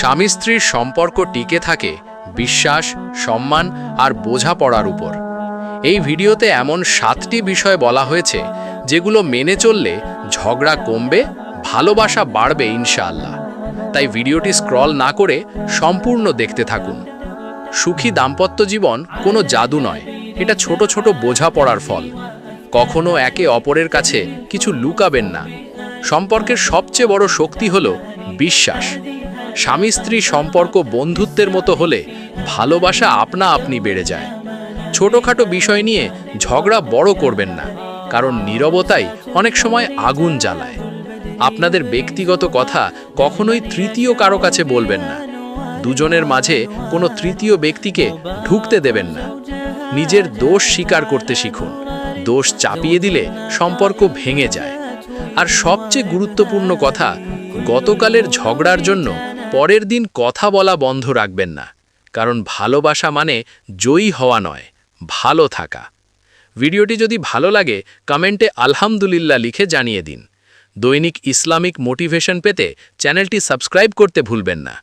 স্বামী স্ত্রীর সম্পর্ক টিকে থাকে বিশ্বাস, সম্মান আর বোঝাপড়ার উপর। এই ভিডিওতে এমন 7টি বিষয় বলা হয়েছে যেগুলো মেনে চললে ঝগড়া কমবে, ভালোবাসা বাড়বে ইনশাআল্লাহ। তাই ভিডিওটি স্ক্রল না করে সম্পূর্ণ দেখতে থাকুন। সুখী দাম্পত্য জীবন কোনো জাদু নয়, এটা ছোট ছোট বোঝাপড়ার ফল। কখনো একে অপরের কাছে কিছু লুকাবেন না। সম্পর্কের সবচেয়ে বড় শক্তি হলো বিশ্বাস। স্বামী স্ত্রী সম্পর্ক বন্ধুত্বের মতো হলে ভালোবাসা আপনা আপনি বেড়ে যায়। ছোটখাটো বিষয় নিয়ে ঝগড়া বড় করবেন না, কারণ নীরবতাই অনেক সময় আগুন জ্বালায়। আপনাদের ব্যক্তিগত কথা কখনোই তৃতীয় কারো কাছে বলবেন না। দুজনের মাঝে কোনো তৃতীয় ব্যক্তিকে ঢুকতে দেবেন না। নিজের দোষ স্বীকার করতে শিখুন। দোষ চাপিয়ে দিলে সম্পর্ক ভেঙে যায়। আর সবচেয়ে গুরুত্বপূর্ণ কথা, গতকালের ঝগড়ার জন্য পরের দিন কথা বলা বন্ধ রাখবেন না, কারণ ভালোবাসা মানে জয়ী হওয়া নয়, ভালো থাকা। ভিডিওটি যদি ভালো লাগে কমেন্টে আলহামদুলিল্লাহ লিখে জানিয়ে দিন। দৈনিক ইসলামিক মোটিভেশন পেতে চ্যানেলটি সাবস্ক্রাইব করতে ভুলবেন না।